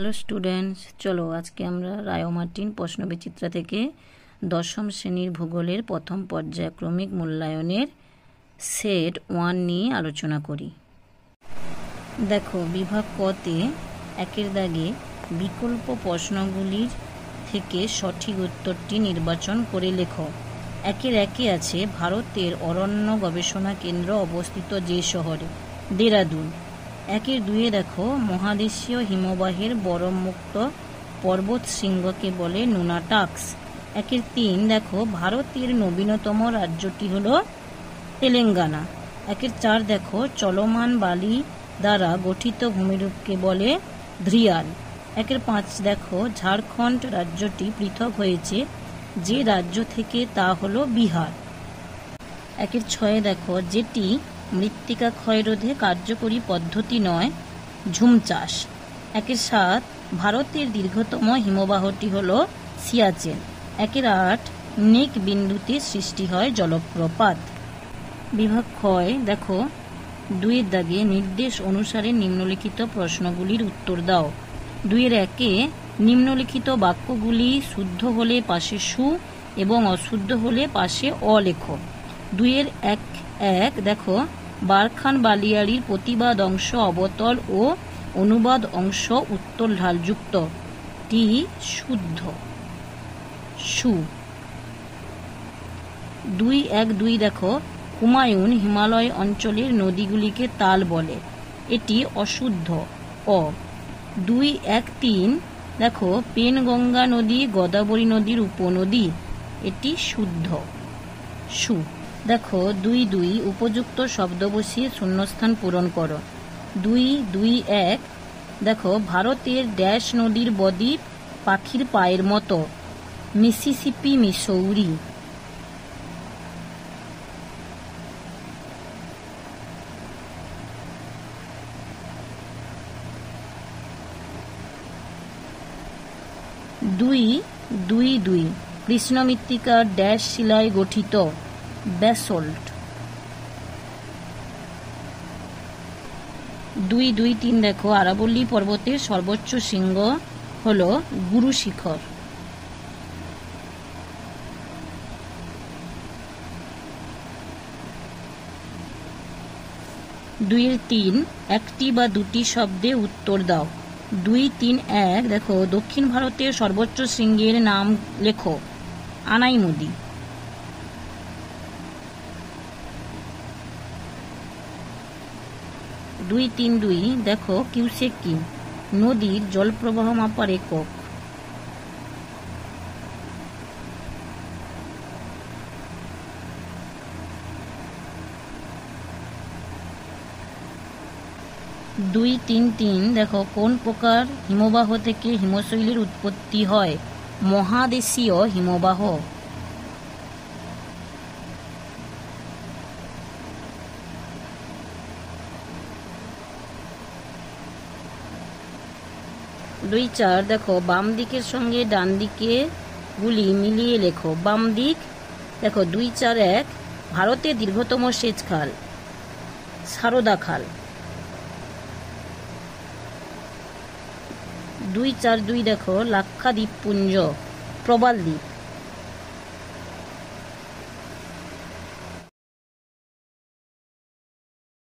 Hello students, চলো আজকে আমরা রায় ও মার্টিন প্রশ্নবিচিত্রা থেকে দশম শ্রেণীর ভূগোলের প্রথম পর্যায়ক্রমিক মূল্যায়নের সেট 1 নিয়ে আলোচনা করি। দেখো, বিভাগ কতে একের দাগে বিকল্প প্রশ্নগুলির থেকে সঠিক উত্তরটি নির্বাচন করে লেখো। একের একে আছে ভারতের অরণ্য গবেষণা কেন্দ্র অবস্থিত যে শহরে? দেরাদুন। একের দুয়ে দেখো মহাদেশীয় হিমবাহের বরফমুক্ত পর্বত শৃঙ্গকে বলে নুনাটাক্স। একের তিন দেখো ভারতের নবীনতম রাজ্যটি হলো তেলেঙ্গানা। একের চার দেখো চলমান বালি দ্বারা গঠিত ভূমিরূপকে বলে ধ্রিয়াল। একের পাঁচ দেখো ঝাড়খণ্ড রাজ্যটি পৃথক হয়েছে যে রাজ্য থেকে তা হলো বিহার। একের ছয়ে দেখো যেটি মৃত্তিকা ক্ষয়রোধে কার্যকরী পদ্ধতি নয়, ঝুম চাষ। একের সাত ভারতের দীর্ঘতম হিমবাহটি হল সিয়াচেন। একের আট নেক বিন্দুতে সৃষ্টি হয় জলপ্রপাত। বিভাগ ক্ষয় দেখো দুইয়ের দাগে নির্দেশ অনুসারে নিম্নলিখিত প্রশ্নগুলির উত্তর দাও। দুইয়ের একে নিম্নলিখিত বাক্যগুলি শুদ্ধ হলে পাশে সু এবং অশুদ্ধ হলে পাশে অ লেখো। দুইয়ের এক দেখো বারখান বালিয়াড়ির প্রতিবাদ অংশ অবতল ও অনুবাদ অংশ উত্তর ঢালযুক্ত, টি শুদ্ধ সু। দুই দেখো হুমায়ুন হিমালয় অঞ্চলের নদীগুলিকে তাল বলে, এটি অশুদ্ধ অ। 2-1-3 দেখো পেনগঙ্গা নদী গোদাবরী নদীর উপনদী, এটি শুদ্ধ সু। দেখো 2 উপযুক্ত শব্দ বসিয়ে শূন্যস্থান পূরণ করো। 2-1 দেখো ভারতের ড্যাশ নদীর বদ্বীপ পাখির পায়ের মতো, মিসিসিপি মিসৌরি। 2 কৃষ্ণ মৃত্তিকার ড্যাশ শিলায় গঠিত, ব্যাসল্ট। 2-3 দেখো আরাবল্লী পর্বতের সর্বোচ্চ শৃঙ্গ হল গুরু শিখর। 2-3 একটি বা দুটি শব্দে উত্তর দাও। 2-3-1 দেখো দক্ষিণ ভারতের সর্বোচ্চ শৃঙ্গের নাম লেখো, আনাইমুদি। 2-3-2 দেখো কিউসেক কি? নদীর জলপ্রবাহ মাপার একক। 2-3-3 দেখো কোন প্রকার হিমবাহ থেকে হিমশৈলের উৎপত্তি হয়? মহাদেশীয় হিমবাহ। 2-4 দেখো বাম দিকের সঙ্গে ডান দিকে গুলি মিলিয়ে লেখো। বাম দিক দেখো 2-4-1 ভারতের দীর্ঘতম সেচ খাল সারদা খাল। 2-4-2 দেখো লাক্ষাদ্বীপপুঞ্জ প্রবাল দ্বীপ।